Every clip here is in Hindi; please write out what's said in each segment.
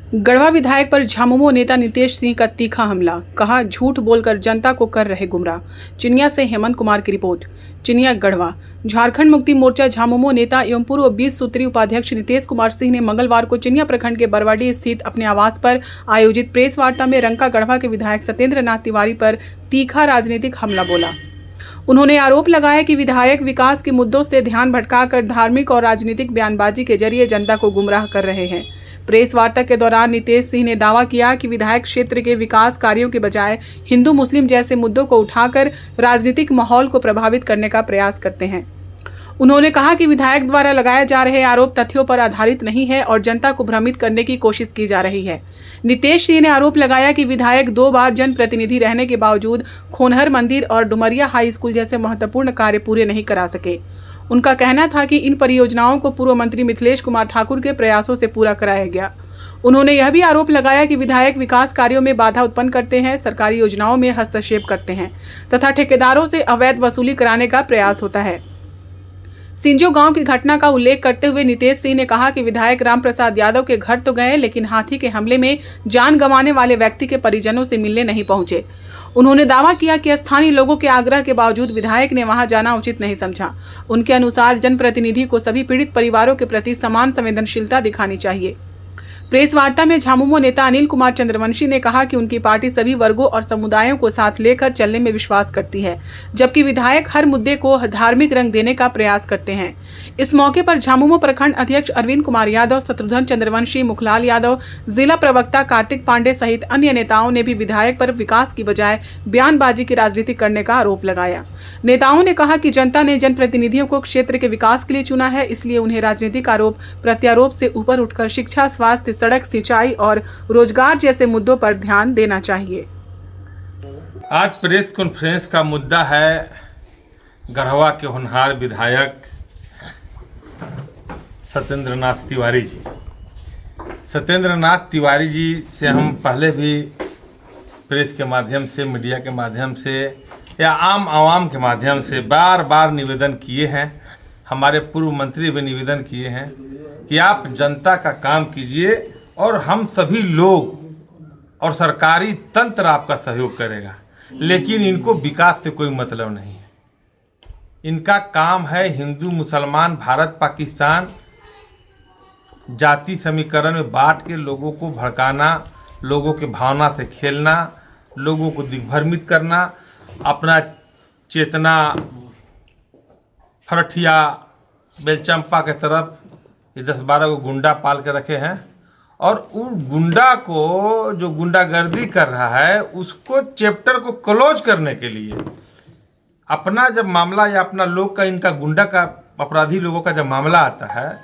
गढ़वा विधायक पर झामुमो नेता नितेश सिंह का तीखा हमला, कहा झूठ बोलकर जनता को कर रहे गुमराह। चिनिया से हेमंत कुमार की रिपोर्ट। चिनिया गढ़वा। झारखंड मुक्ति मोर्चा झामुमो नेता एवं पूर्व 20 सूत्री उपाध्यक्ष नितेश कुमार सिंह ने मंगलवार को चिनिया प्रखंड के बरवाडी स्थित अपने आवास पर आयोजित प्रेस वार्ता में रंका गढ़वा के विधायक सत्येंद्र नाथ तिवारी पर तीखा राजनीतिक हमला बोला। उन्होंने आरोप लगाया कि विधायक विकास के मुद्दों से ध्यान भटकाकर धार्मिक और राजनीतिक बयानबाजी के जरिए जनता को गुमराह कर रहे हैं। प्रेस वार्ता के दौरान नितेश सिंह ने दावा किया कि विधायक क्षेत्र के विकास कार्यों के बजाय हिंदू मुस्लिम जैसे मुद्दों को उठाकर राजनीतिक माहौल को प्रभावित करने का प्रयास करते हैं। उन्होंने कहा कि विधायक द्वारा लगाए जा रहे आरोप तथ्यों पर आधारित नहीं है और जनता को भ्रमित करने की कोशिश की जा रही है। नितेश सिंह ने आरोप लगाया कि विधायक 2 बार जनप्रतिनिधि रहने के बावजूद खोनहर मंदिर और डुमरिया हाई स्कूल जैसे महत्वपूर्ण कार्य पूरे नहीं करा सके। उनका कहना था कि इन परियोजनाओं को पूर्व मंत्री मिथिलेश कुमार ठाकुर के प्रयासों से पूरा कराया गया। उन्होंने यह भी आरोप लगाया कि विधायक विकास कार्यों में बाधा उत्पन्न करते हैं, सरकारी योजनाओं में हस्तक्षेप करते हैं तथा ठेकेदारों से अवैध वसूली कराने का प्रयास होता है। सिंजो गांव की घटना का उल्लेख करते हुए नितेश सिंह ने कहा कि विधायक राम प्रसाद यादव के घर तो गए, लेकिन हाथी के हमले में जान गंवाने वाले व्यक्ति के परिजनों से मिलने नहीं पहुंचे। उन्होंने दावा किया कि स्थानीय लोगों के आग्रह के बावजूद विधायक ने वहां जाना उचित नहीं समझा। उनके अनुसार जनप्रतिनिधि को सभी पीड़ित परिवारों के प्रति समान संवेदनशीलता दिखानी चाहिए। प्रेस वार्ता में झामुमो नेता अनिल कुमार चंद्रवंशी ने कहा कि उनकी पार्टी सभी वर्गों और समुदायों को साथ लेकर चलने में विश्वास करती है, जबकि विधायक हर मुद्दे को धार्मिक रंग देने का प्रयास करते हैं। इस मौके पर झामुमो प्रखंड अध्यक्ष अरविंद कुमार यादव, शत्रुघ्न चंद्रवंशी, मुखलाल यादव, जिला प्रवक्ता कार्तिक पांडे सहित अन्य नेताओं ने भी विधायक पर विकास की बजाय बयानबाजी की राजनीति करने का आरोप लगाया। नेताओं ने कहा कि जनता ने जनप्रतिनिधियों को क्षेत्र के विकास के लिए चुना है, इसलिए उन्हें राजनीतिक आरोप प्रत्यारोप से ऊपर उठकर शिक्षा, स्वास्थ्य, सड़क, सिंचाई और रोजगार जैसे मुद्दों पर ध्यान देना चाहिए। आज प्रेस कॉन्फ्रेंस का मुद्दा है गढ़वा के होनहार विधायक सत्येंद्र नाथ तिवारी जी। सत्येंद्र नाथ तिवारी जी से हम पहले भी प्रेस के माध्यम से, मीडिया के माध्यम से या आम आवाम के माध्यम से बार बार निवेदन किए हैं। हमारे पूर्व मंत्री भी निवेदन किए हैं कि आप जनता का काम कीजिए और हम सभी लोग और सरकारी तंत्र आपका सहयोग करेगा, लेकिन इनको विकास से कोई मतलब नहीं है। इनका काम है हिंदू मुसलमान, भारत पाकिस्तान जाति समीकरण में बांट के लोगों को भड़काना, लोगों के भावना से खेलना, लोगों को दिग्भ्रमित करना, अपना चेतना फरठिया बेलचंपा के तरफ ये 10-12 को गुंडा पाल के रखे हैं और उन गुंडा को जो गुंडागर्दी कर रहा है उसको चैप्टर को क्लोज करने के लिए अपना जब मामला या अपना लोग का, इनका गुंडा का, अपराधी लोगों का जब मामला आता है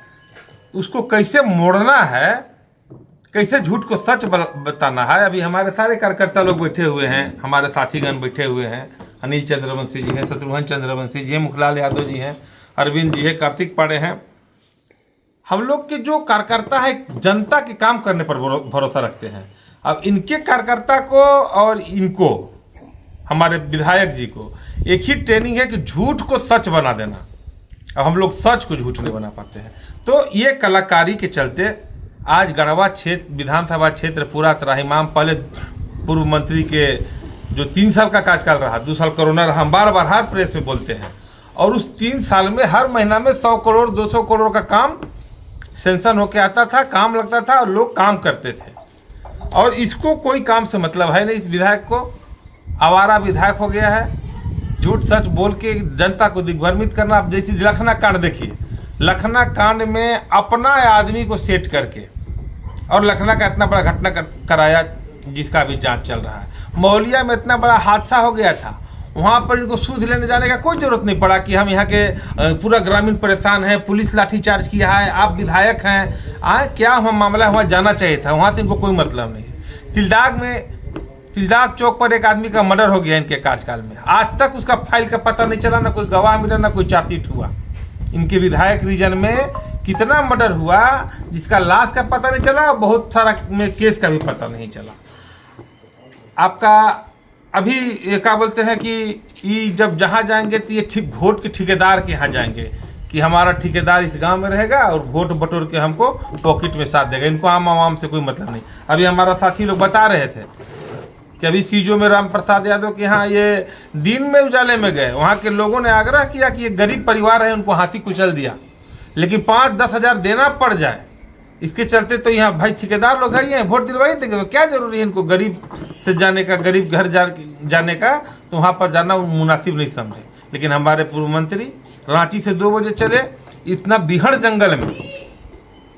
उसको कैसे मोड़ना है, कैसे झूठ को सच बताना है। अभी हमारे सारे कार्यकर्ता लोग बैठे हुए हैं, हमारे साथीगण बैठे हुए हैं, अनिल चंद्रवंशी जी हैं, शत्रुघ्न चंद्रवंशी जी हैं, मुखलाल यादव जी हैं, अरविंद जी है, कार्तिक पांडे हैं। हम लोग के जो कार्यकर्ता है जनता के काम करने पर भरोसा रखते हैं। अब इनके कार्यकर्ता को और इनको, हमारे विधायक जी को एक ही ट्रेनिंग है कि झूठ को सच बना देना। अब हम लोग सच को झूठ नहीं बना पाते हैं, तो ये कलाकारी के चलते आज गढ़वा क्षेत्र विधानसभा क्षेत्र पूरा त्राहिमाम, पहले पूर्व मंत्री के जो 3 साल का कार्यकाल रहा, 2 साल कोरोना रहा, हम बार बार हर प्रेस में बोलते हैं, और उस 3 साल में हर महीना में 100 करोड़ 200 करोड़ का काम सेंशन होके आता था, काम लगता था और लोग काम करते थे। और इसको कोई काम से मतलब है नहीं। इस विधायक को आवारा विधायक हो गया है, झूठ सच बोल के जनता को दिग्भ्रमित करना। आप जैसे लखना कांड देखिए, लखना कांड में अपना आदमी को सेट करके और लखना का इतना बड़ा घटना कराया जिसका अभी जांच चल रहा है। मौलिया में इतना बड़ा हादसा हो गया था, वहाँ पर इनको सूद लेने जाने का कोई जरूरत नहीं पड़ा कि हम यहाँ के पूरा ग्रामीण परेशान है, पुलिस लाठीचार्ज किया है, आप विधायक हैं, क्या हम मामला वहाँ जाना चाहिए था, वहाँ से इनको कोई मतलब नहीं है। तिलदाग चौक पर एक आदमी का मर्डर हो गया इनके कार्यकाल में, आज तक उसका फाइल का पता नहीं चला, ना कोई गवाह मिला, ना कोई चार्जशीट हुआ। इनके विधायक रीजन में कितना मर्डर हुआ जिसका लाश का पता नहीं चला, बहुत सारा में केस का भी पता नहीं चला। आपका अभी ये क्या बोलते हैं कि ये जब जहाँ जाएंगे तो ये ठीक वोट के ठेकेदार के यहाँ जाएंगे कि हमारा ठेकेदार इस गांव में रहेगा और वोट बटोर के हमको पॉकेट में साथ देगा। इनको आम आवाम से कोई मतलब नहीं। अभी हमारा साथी लोग बता रहे थे कि अभी सीजो में राम प्रसाद यादव के यहाँ ये दिन में उजाले में गए, वहाँ के लोगों ने आग्रह किया कि ये गरीब परिवार है, उनको हाथी कुचल दिया, लेकिन 5-10 हज़ार देना पड़ जाए। इसके चलते तो यहाँ भाई ठेकेदार लोग है, वोट दिलवाई देंगे, तो क्या जरूरी है इनको गरीब से जाने का, गरीब घर जाने का, तो वहाँ पर जाना मुनासिब नहीं समझे। लेकिन हमारे पूर्व मंत्री रांची से 2 बजे चले, इतना बिहड़ जंगल में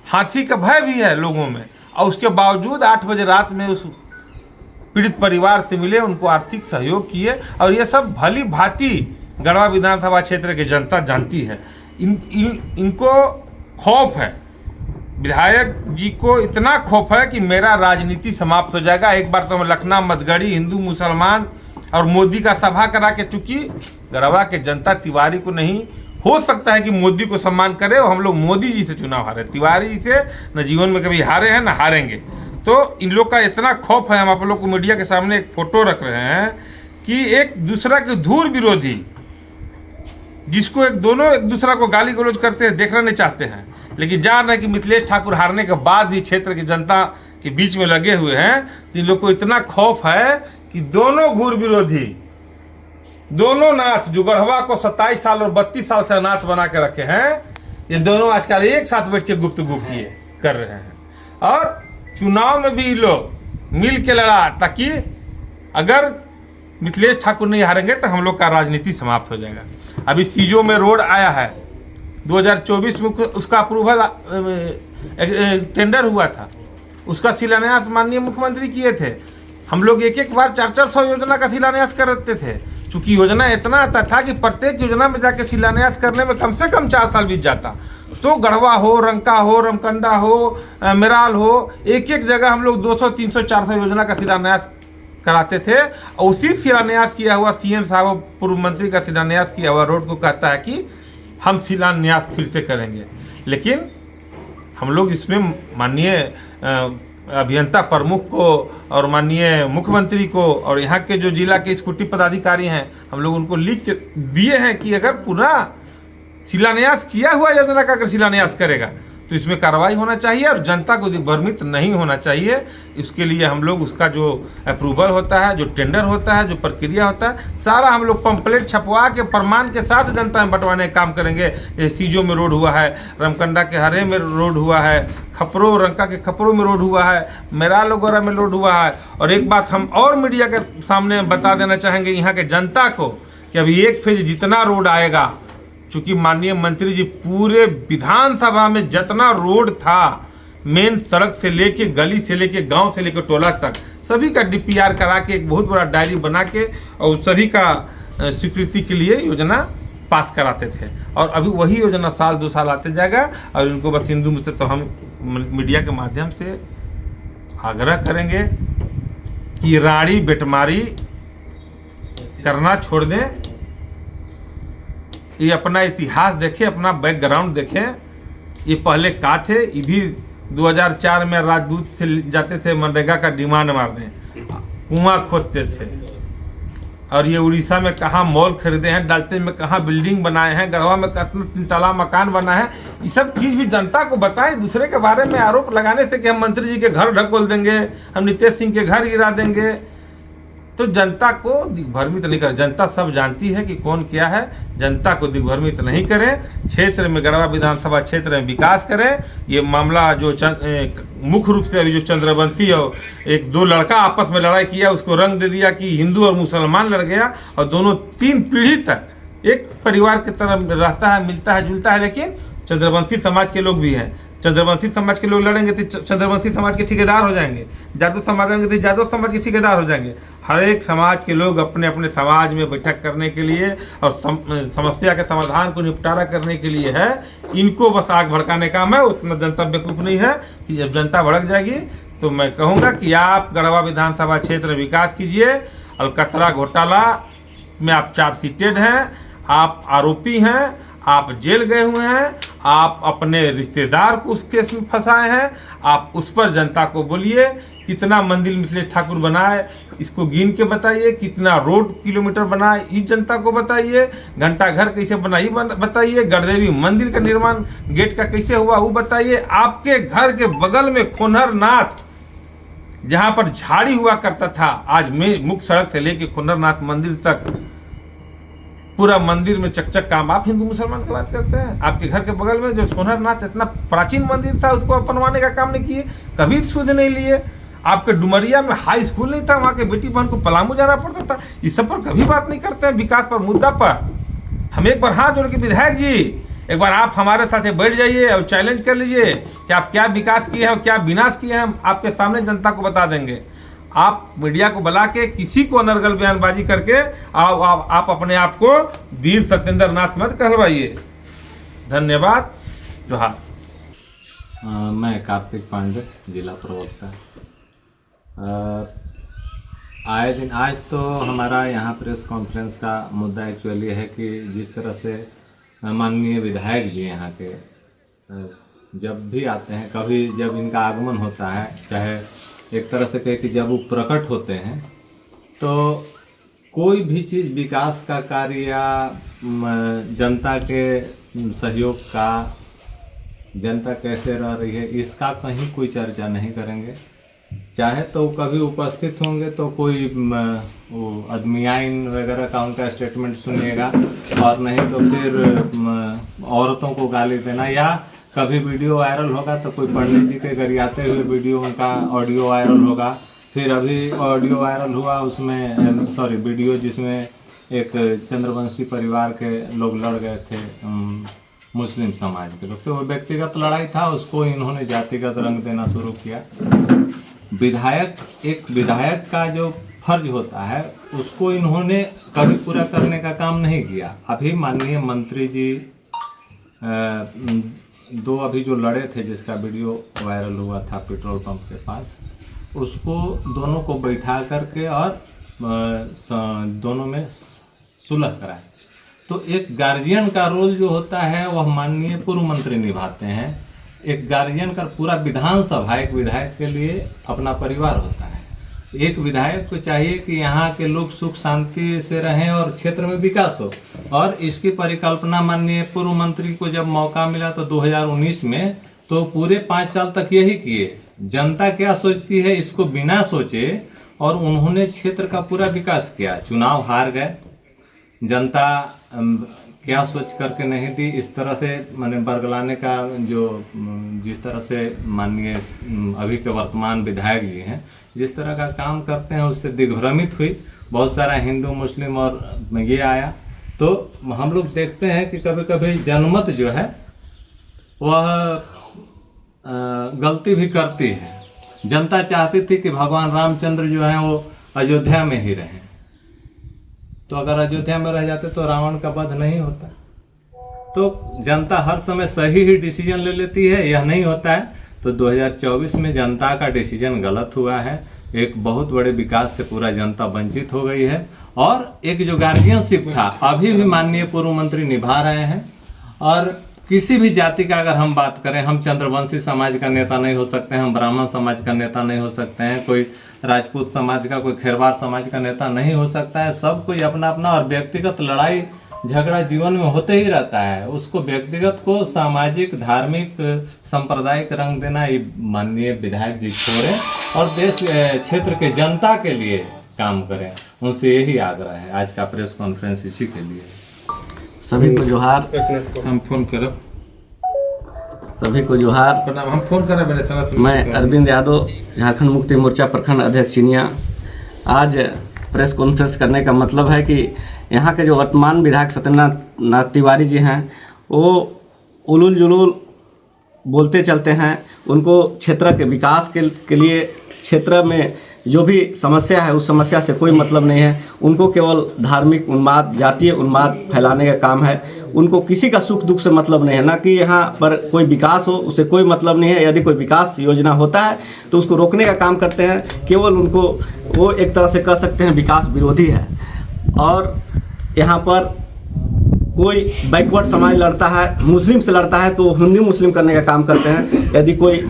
हाथी का भय भी है लोगों में, और उसके बावजूद 8 बजे रात में उस पीड़ित परिवार से मिले, उनको आर्थिक सहयोग किए। और ये सब भली भांति गढ़वा विधानसभा क्षेत्र की जनता जानती है। इनको खौफ है, विधायक जी को इतना खौफ है कि मेरा राजनीति समाप्त हो जाएगा। एक बार तो हम लखना मतगढ़ी हिंदू मुसलमान और मोदी का सभा करा के, चूंकि गढ़वा के जनता तिवारी को नहीं, हो सकता है कि मोदी को सम्मान करे, और हम लोग मोदी जी से चुनाव हारे, तिवारी जी से न जीवन में कभी हारे हैं न हारेंगे। तो इन लोग का इतना खौफ है। हम आप लोग को मीडिया के सामने एक फोटो रख रहे हैं कि एक दूसरा के धूर विरोधी, जिसको दोनों एक दूसरा को गाली गलौज करते हैं, देखना नहीं चाहते हैं, लेकिन जान रहे हैं कि मिथिलेश ठाकुर हारने के बाद भी क्षेत्र की जनता के बीच में लगे हुए हैं। तो इन लोग को इतना खौफ है कि दोनों घूर विरोधी, दोनों नाथ जो गढ़वा को 27 साल और 32 साल से अनाथ बना के रखे हैं, ये दोनों आजकल एक साथ बैठ के गुफ्तगू किए कर रहे हैं। और चुनाव में भी लोग मिल के लड़ा, ताकि अगर मिथिलेश ठाकुर नहीं हारेंगे तो हम लोग का राजनीति समाप्त हो जाएगा। अभी सीजो में रोड आया है, 2024 में उसका अप्रूवल टेंडर हुआ था, उसका शिलान्यास माननीय मुख्यमंत्री किए थे। हम लोग एक बार 400 योजना का शिलान्यास करते थे, चूंकि योजना इतना आता था कि प्रत्येक योजना में जाके शिलान्यास करने में कम से कम 4 साल बीत जाता। तो गढ़वा हो, रंका हो, रमकंडा हो, मेराल हो, एक जगह हम लोग 200, 300, 400 योजना का शिलान्यास कराते थे। और उसी शिलान्यास किया हुआ सीएम साहब, पूर्व मंत्री का शिलान्यास किया हुआ रोड को कहता है कि हम शिलान्यास फिर से करेंगे। लेकिन हम लोग इसमें माननीय अभियंता प्रमुख को और माननीय मुख्यमंत्री को और यहाँ के जो जिला के एक्जीक्यूटिव पदाधिकारी हैं, हम लोग उनको लिख के दिए हैं कि अगर पूरा शिलान्यास किया हुआ योजना का अगर शिलान्यास करेगा तो इसमें कार्रवाई होना चाहिए और जनता को दिग्भ्रमित नहीं होना चाहिए। इसके लिए हम लोग उसका जो अप्रूवल होता है, जो टेंडर होता है, जो प्रक्रिया होता है, सारा हम लोग पंपलेट छपवा के प्रमाण के साथ जनता में बंटवाने का काम करेंगे। जैसे सीजो में रोड हुआ है, रमकंडा के हरे में रोड हुआ है, खपरो रंका के खपरों में रोड हुआ है, मेराल वगैरह में रोड हुआ है। और एक बात हम और मीडिया के सामने बता देना चाहेंगे यहाँ के जनता को कि अभी एक फेज जितना रोड आएगा, चूंकि माननीय मंत्री जी पूरे विधानसभा में जितना रोड था, मेन सड़क से लेके गली से लेके गांव से लेके टोला तक, सभी का डीपीआर करा के एक बहुत बड़ा डायरी बना के और सभी का स्वीकृति के लिए योजना पास कराते थे। और अभी वही योजना साल 2 साल आते जाएगा। और इनको बस हिंदू मुझसे तो हम मीडिया के माध्यम से आग्रह करेंगे कि राड़ी बेटमारी करना छोड़ दें। ये अपना इतिहास देखें, अपना बैकग्राउंड देखें। ये पहले का थे, ये भी 2004 में राजदूत से जाते थे मनरेगा का डिमांड मारने, कुआं खोदते थे। और ये उड़ीसा में कहाँ मॉल खरीदे हैं, डालते में कहाँ बिल्डिंग बनाए हैं, गढ़वा में कितना 3 तला मकान बना है। ये सब चीज़ भी जनता को बताएं। दूसरे के बारे में आरोप लगाने से कि हम मंत्री जी के घर ढकोल देंगे, हम नितेश सिंह के घर गिरा देंगे, तो जनता को दिग्भ्रमित नहीं करें। जनता सब जानती है कि कौन क्या है। जनता को दिग्भ्रमित नहीं करें। क्षेत्र में, गढ़वा विधानसभा क्षेत्र में विकास करें। ये मामला जो मुख्य रूप से अभी जो चंद्रवंशी और 1-2 लड़का आपस में लड़ाई किया, उसको रंग दे दिया कि हिंदू और मुसलमान लड़ गया, और दोनों 3 पीढ़ी तक एक परिवार की तरह रहता है, मिलता है, जुलता है। लेकिन चंद्रवंशी समाज के लोग भी हैं। चंद्रवंशी समाज के लोग लड़ेंगे तो चंद्रवंशी समाज के ठेकेदार हो जाएंगे, जादव समाज लड़ेंगे तो जादव समाज के ठेकेदार हो जाएंगे। हर एक समाज के लोग अपने अपने समाज में बैठक करने के लिए और समस्या के समाधान को निपटारा करने के लिए है। इनको बस आग भड़काने का काम है। उतना जनता बेवकूफ़ नहीं है कि जब जनता भड़क जाएगी तो मैं कहूँगा कि आप गढ़वा विधानसभा क्षेत्र विकास कीजिए। अलकतरा घोटाला में आप चार्जशीटेड हैं, आप आरोपी हैं, आप जेल गए हुए हैं, आप अपने रिश्तेदार को उस केस में फंसाए हैं। आप उस पर जनता को बोलिए कितना मंदिर मिथिलेश ठाकुर बनाए इसको गिन के बताइए, कितना रोड किलोमीटर बनाए ये जनता को बताइए, घंटा घर कैसे बना ये बताइए, गढ़देवी मंदिर का निर्माण गेट का कैसे हुआ वो बताइए। आपके घर के बगल में खोनरनाथ जहां पर झाड़ी हुआ करता था, आज में मुख्य सड़क से लेके खोनरनाथ मंदिर तक पूरा मंदिर में चकचक काम। आप हिंदू मुसलमान की बात करते हैं, आपके घर के बगल में जो खोनरनाथ इतना प्राचीन मंदिर था उसको बनवाने का काम नहीं किए, कभी सुध नहीं लिए। आपके डुमरिया में हाई स्कूल नहीं था, वहां के बेटी बहन को पलामू जाना पड़ता था। इस सब पर कभी बात नहीं करते हैं, विकास पर मुद्दा पर। हम एक बार हाथ जोड़ के विधायक जी एक बार आप हमारे साथ बैठ जाइए और चैलेंज कर लीजिए कि आप क्या विकास किए हैं और क्या विनाश किए हैं, हम आपके सामने जनता को बता देंगे। आप मीडिया को बुला के किसी को अनर्गल बयानबाजी करके आप अपने आप को वीर सत्येंद्र नाथ मत कहलवाइए। धन्यवाद, जोहार। मैं कार्तिक पांडे, जिला प्रवक्ता। आए दिन आज तो हमारा यहाँ प्रेस कॉन्फ्रेंस का मुद्दा एक्चुअली है कि जिस तरह से माननीय विधायक जी यहाँ के जब भी आते हैं, कभी जब इनका आगमन होता है, चाहे एक तरह से कहे कि जब वो प्रकट होते हैं, तो कोई भी चीज़ विकास का कार्य या जनता के सहयोग का, जनता कैसे रह रही है इसका कहीं कोई चर्चा नहीं करेंगे। चाहे तो कभी उपस्थित होंगे तो कोई वो अदमियाइन वगैरह का उनका स्टेटमेंट सुनिएगा, और नहीं तो फिर औरतों को गाली देना, या कभी वीडियो वायरल होगा तो कोई पंडित जी के गरियाते हुए वीडियो उनका ऑडियो वायरल होगा। फिर अभी ऑडियो वायरल हुआ उसमें वीडियो जिसमें एक चंद्रवंशी परिवार के लोग लड़ गए थे मुस्लिम समाज के लोग से, वो व्यक्तिगत लड़ाई था, उसको इन्होंने जातिगत रंग देना शुरू किया। एक विधायक का जो फर्ज होता है उसको इन्होंने कभी पूरा करने का काम नहीं किया। अभी माननीय मंत्री जी दो अभी जो लड़े थे जिसका वीडियो वायरल हुआ था पेट्रोल पंप के पास, उसको दोनों को बैठा करके और दोनों में सुलह कराए। तो एक गार्जियन का रोल जो होता है वह माननीय पूर्व मंत्री निभाते हैं। एक गार्जियन का पूरा विधानसभा एक विधायक के लिए अपना परिवार होता है। एक विधायक को चाहिए कि यहाँ के लोग सुख शांति से रहें और क्षेत्र में विकास हो, और इसकी परिकल्पना माननीय पूर्व मंत्री को जब मौका मिला तो 2019 में तो पूरे 5 साल तक यही किए। जनता क्या सोचती है इसको बिना सोचे, और उन्होंने क्षेत्र का पूरा विकास किया। चुनाव हार गए, जनता क्या सोच करके नहीं दी, इस तरह से मैंने बरगलाने का जो जिस तरह से माननीय अभी के वर्तमान विधायक जी हैं जिस तरह का काम करते हैं उससे दिग्भ्रमित हुई। बहुत सारा हिंदू मुस्लिम और ये आया, तो हम लोग देखते हैं कि कभी कभी जनमत जो है वह गलती भी करती है। जनता चाहती थी कि भगवान रामचंद्र जो हैं वो अयोध्या में ही रहें, तो अगर अयोध्या में रह जाते तो रावण का वध नहीं होता। तो जनता हर समय सही ही डिसीजन ले लेती है, यह नहीं होता है। तो 2024 में जनता का डिसीजन गलत हुआ है। एक बहुत बड़े विकास से पूरा जनता वंचित हो गई है, और एक जो गार्जियनशिप था अभी भी माननीय पूर्व मंत्री निभा रहे हैं। और किसी भी जाति का अगर हम बात करें, हम चंद्रवंशी समाज का नेता नहीं हो सकते हैं, हम ब्राह्मण समाज का नेता नहीं हो सकते हैं, कोई राजपूत समाज का, कोई खेरवार समाज का नेता नहीं हो सकता है। सब कोई अपना अपना, और व्यक्तिगत लड़ाई झगड़ा जीवन में होते ही रहता है। उसको व्यक्तिगत को सामाजिक, धार्मिक, सांप्रदायिक रंग देना ये माननीय विधायक जी छोड़ें और देश क्षेत्र के जनता के लिए काम करें। उनसे यही आग्रह है। आज का प्रेस कॉन्फ्रेंस इसी के लिए। सभी को जोहार। हम फोन करब, सभी को जोहार। प्रणाम। हम फोन करब मेरे साथ। मैं अरविंद यादव, झारखंड मुक्ति मोर्चा प्रखंड अध्यक्ष चिनिया। आज प्रेस कॉन्फ्रेंस करने का मतलब है कि यहाँ के जो वर्तमान विधायक सत्येंद्र नाथ तिवारी जी हैं वो उलूल जुलूल बोलते चलते हैं। उनको क्षेत्र के विकास के लिए क्षेत्र में जो भी समस्या है उस समस्या से कोई मतलब नहीं है। उनको केवल धार्मिक उन्माद, जातीय उन्माद फैलाने का काम है। उनको किसी का सुख दुख से मतलब नहीं है, ना कि यहाँ पर कोई विकास हो उससे कोई मतलब नहीं है। यदि कोई विकास योजना होता है तो उसको रोकने का काम करते हैं। केवल उनको वो एक तरह से कह सकते हैं विकास विरोधी है। और यहाँ पर कोई बैकवर्ड समाज लड़ता है, मुस्लिम से लड़ता है तो हिंदू मुस्लिम करने का काम करते हैं। यदि कोई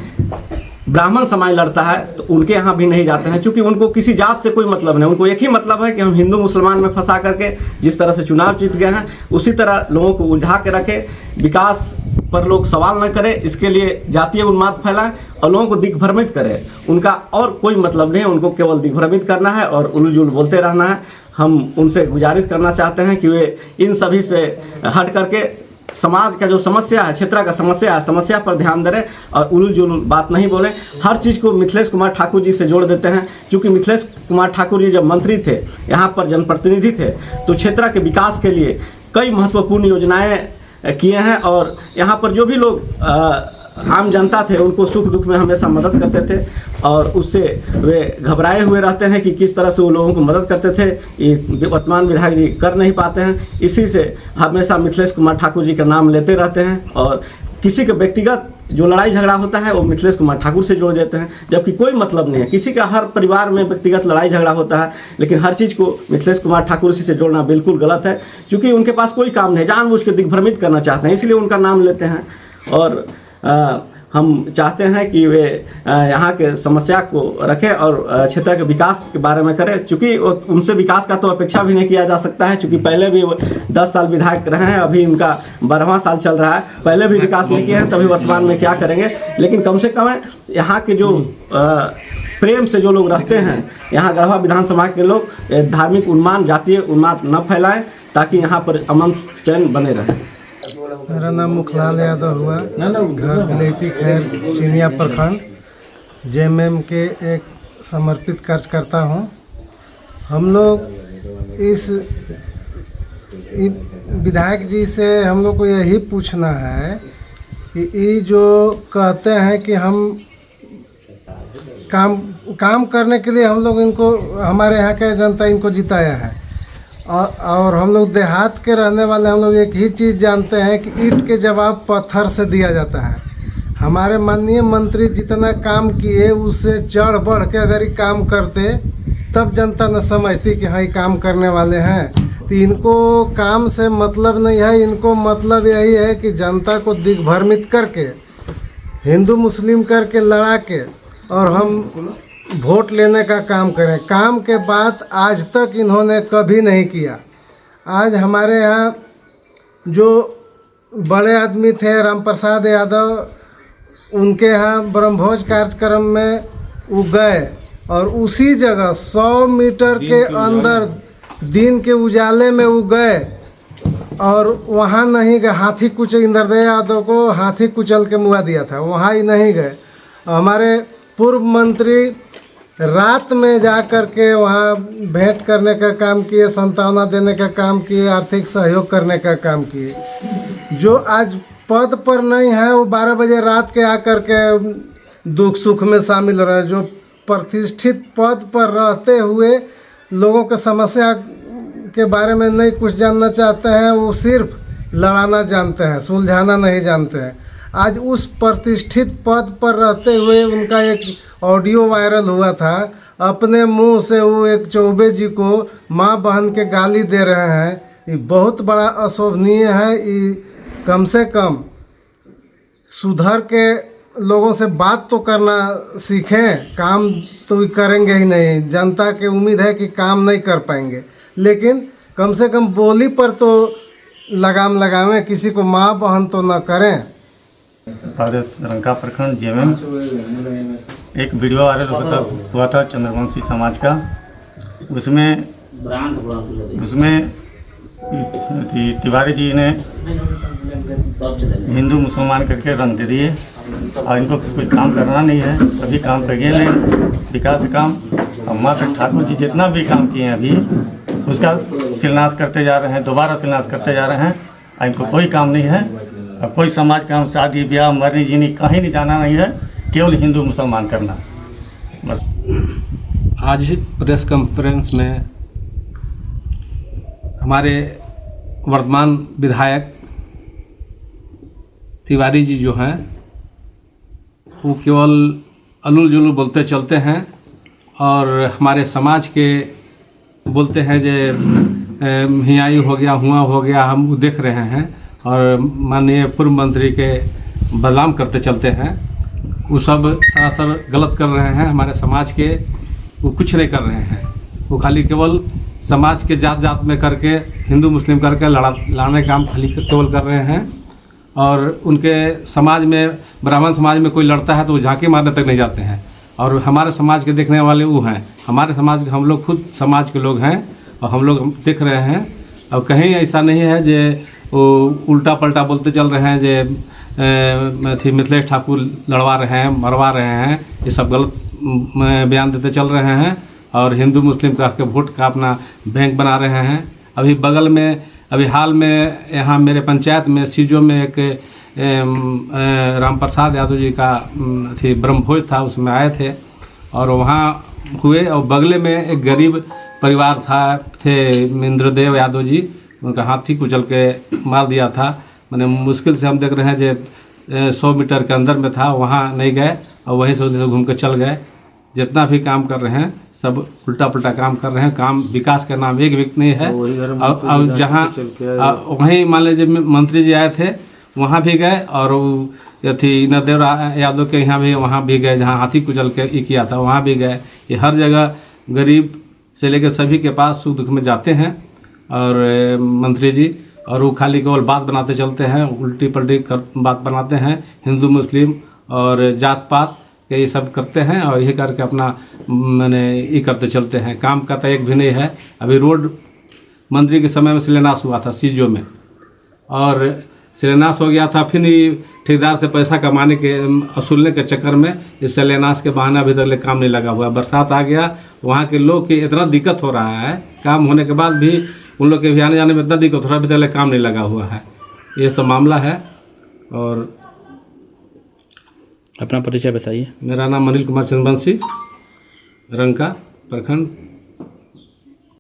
ब्राह्मण समाज लड़ता है तो उनके यहाँ भी नहीं जाते हैं, क्योंकि उनको किसी जात से कोई मतलब नहीं। उनको एक ही मतलब है कि हम हिंदू मुसलमान में फंसा करके जिस तरह से चुनाव जीत गए हैं उसी तरह लोगों को उलझा के रखे, विकास पर लोग सवाल न करें, इसके लिए जातीय उन्माद फैलाएं और लोगों को दिग्भ्रमित करें। उनका और कोई मतलब नहीं है, उनको केवल दिग्भ्रमित करना है और उलझुल बोलते रहना है। हम उनसे गुजारिश करना चाहते हैं कि वे इन सभी से हट करके समाज का जो समस्या है, क्षेत्र का समस्या है, समस्या पर ध्यान दे और उलझुल बात नहीं बोलें। हर चीज़ को मिथिलेश कुमार ठाकुर जी से जोड़ देते हैं, क्योंकि मिथिलेश कुमार ठाकुर जी जब मंत्री थे, यहाँ पर जनप्रतिनिधि थे, तो क्षेत्र के विकास के लिए कई महत्वपूर्ण योजनाएं किए हैं और यहाँ पर जो भी लोग आम जनता थे उनको सुख दुख में हमेशा मदद करते थे और उससे वे घबराए हुए रहते हैं कि किस तरह से वो लोगों को मदद करते थे, ये वर्तमान विधायक जी कर नहीं पाते हैं। इसी से हमेशा मिथिलेश कुमार ठाकुर जी का नाम लेते रहते हैं और किसी के व्यक्तिगत जो लड़ाई झगड़ा होता है वो मिथिलेश कुमार ठाकुर से जोड़ देते हैं, जबकि कोई मतलब नहीं है। किसी का हर परिवार में व्यक्तिगत लड़ाई झगड़ा होता है, लेकिन हर चीज़ को मिथिलेश कुमार ठाकुर से जोड़ना बिल्कुल गलत है, क्योंकि उनके पास कोई काम नहीं, जानबूझ के दिग्भ्रमित करना चाहते हैं, इसलिए उनका नाम लेते हैं। और हम चाहते हैं कि वे यहाँ के समस्या को रखें और क्षेत्र के विकास के बारे में करें, क्योंकि उनसे विकास का तो अपेक्षा भी नहीं किया जा सकता है, क्योंकि पहले भी 10 साल विधायक रहे हैं, अभी इनका 12वां साल चल रहा है, पहले भी विकास नहीं किए हैं, तभी वर्तमान में क्या करेंगे। लेकिन कम से कम यहाँ के जो प्रेम से जो लोग रहते हैं, यहाँ गढ़वा विधानसभा के लोग धार्मिक उन्माद, जातीय उन्माद न फैलाएं, ताकि यहाँ पर अमन चैन बने रहे। मेरा नाम मुखलाल यादव हुआ, घर बिलेती खैर चिनिया प्रखंड जेएमएम के एक समर्पित कार्यकर्ता हूँ। हम लोग इस विधायक जी से हम लोग को यही पूछना है कि ये जो कहते हैं कि हम काम करने के लिए हम लोग इनको, हमारे यहाँ के जनता इनको जिताया है और हम लोग देहात के रहने वाले हम लोग एक ही चीज़ जानते हैं कि ईंट के जवाब पत्थर से दिया जाता है। हमारे माननीय मंत्री जितना काम किए उससे चढ़ बढ़ के अगर ये काम करते तब जनता न समझती कि हाँ ये काम करने वाले हैं। तो इनको काम से मतलब नहीं है, इनको मतलब यही है कि जनता को दिग्भ्रमित करके, हिंदू मुस्लिम करके लड़ा के और हम वोट लेने का काम करें। काम के बात आज तक इन्होंने कभी नहीं किया। आज हमारे यहाँ जो बड़े आदमी थे राम प्रसाद यादव, उनके यहाँ ब्रह्मभोज कार्यक्रम में वो गए और उसी जगह 100 मीटर के अंदर दिन के उजाले में वो गए और वहाँ नहीं गए। हाथी कुचल, इंद्रदेव यादव को हाथी कुचल के मुआ दिया था, वहाँ ही नहीं गए। हमारे पूर्व मंत्री रात में जा कर के वहाँ भेंट करने का काम किए, सांत्वना देने का काम किए, आर्थिक सहयोग करने का काम किए। जो आज पद पर नहीं है वो 12 बजे रात के आकर के दुख सुख में शामिल रहे। जो प्रतिष्ठित पद पर रहते हुए लोगों के समस्या के बारे में नहीं कुछ जानना चाहते हैं, वो सिर्फ लड़ाना जानते हैं, सुलझाना नहीं जानते हैं। आज उस प्रतिष्ठित पद पर रहते हुए उनका एक ऑडियो वायरल हुआ था, अपने मुंह से वो एक चौबे जी को माँ बहन के गाली दे रहे हैं। ये बहुत बड़ा अशोभनीय है। ये कम से कम सुधर के लोगों से बात तो करना सीखें, काम तो करेंगे ही नहीं। जनता की उम्मीद है कि काम नहीं कर पाएंगे, लेकिन कम से कम बोली पर तो लगाम लगावें, किसी को माँ बहन तो न करें। प्रदेश रंका प्रखंड जेएमएम एक वीडियो वायरल हुआ था चंद्रवंशी समाज का। उसमें तिवारी जी ने हिंदू मुसलमान करके रंग दे दिए और इनको कुछ काम करना नहीं है, अभी काम करिए नहीं विकास काम। और मात्र ठाकुर जी जितना भी काम किए हैं अभी उसका शिलान्यास करते जा रहे हैं, दोबारा शिलान्यास करते जा रहे हैं। और इनको कोई काम नहीं है और कोई समाज का हम शादी ब्याह मरनी जीनी कहीं नहीं जाना नहीं है, केवल हिंदू मुसलमान करना बस। आज प्रेस कॉन्फ्रेंस में हमारे वर्तमान विधायक तिवारी जी जो हैं वो केवल अलुल जुलुल बोलते चलते हैं और हमारे समाज के बोलते हैं जे हियाई हो गया, हुआ हो गया, हम देख रहे हैं और माननीय पूर्व मंत्री के बदनाम करते चलते हैं। वो सब सारा सरासर गलत कर रहे हैं हमारे समाज के, वो कुछ नहीं कर रहे हैं। वो खाली केवल समाज के जात जात में करके, हिंदू मुस्लिम करके लड़ाने का काम खाली केवल कर रहे हैं। और उनके समाज में, ब्राह्मण समाज में कोई लड़ता है तो वो झांकी मारने तक नहीं जाते हैं। और हमारे समाज के देखने वाले वो हैं, हमारे समाज के, हम लोग खुद समाज के लोग हैं और हम लोग देख रहे हैं। और कहीं ऐसा नहीं है जे वो उल्टा पलटा बोलते चल रहे हैं जे मिथिलेश ठाकुर लड़वा रहे हैं, मरवा रहे हैं, ये सब गलत बयान देते चल रहे हैं। और हिंदू मुस्लिम कह के वोट का अपना बैंक बना रहे हैं। अभी बगल में, अभी हाल में यहाँ मेरे पंचायत में सीजो में एक राम प्रसाद यादव जी का ब्रह्मभोज था, उसमें आए थे और वहाँ हुए। और बगले में एक गरीब परिवार थे इंद्रदेव यादव जी, उनका हाथी कुचल के मार दिया था। मैंने मुश्किल से हम देख रहे हैं जो 100 मीटर के अंदर में था, वहाँ नहीं गए और वहीं से उधर से घूम के चल गए। जितना भी काम कर रहे हैं सब उल्टा पुल्टा काम कर रहे हैं। काम विकास का नाम एक भी नहीं है। और जहाँ वहीं मान लीजिए मंत्री जी आए थे वहाँ भी गए, और इंद्रदेव यादव के यहाँ भी, वहाँ भी गए जहाँ हाथी कुचल के ये किया था, वहाँ भी गए। ये हर जगह गरीब से लेकर सभी के पास सुख दुख में जाते हैं और मंत्री जी, और वो खाली केवल बात बनाते चलते हैं, उल्टी पलटी बात बनाते हैं। हिंदू मुस्लिम और जात पात के ये सब करते हैं और यही करके अपना मैंने ये करते चलते हैं। काम का तो एक भी नहीं है। अभी रोड मंत्री के समय में शिलान्यास हुआ था सीजो में, और शिलान्यास हो गया था, फिर ठेकेदार से पैसा कमाने के, वसूलने के चक्कर में इस शिलान्यास के बहाने अभी तक काम नहीं लगा हुआ। बरसात आ गया, वहाँ के लोग की इतना दिक्कत हो रहा है, काम होने के बाद भी उन लोग के भी आने जाने में इतना दिक्कत हो रहा है, अभी तक काम नहीं लगा हुआ है। ये सब मामला है। और अपना परिचय बताइए। मेरा नाम अनिल कुमार चंद्रवंशी, रंका प्रखंड।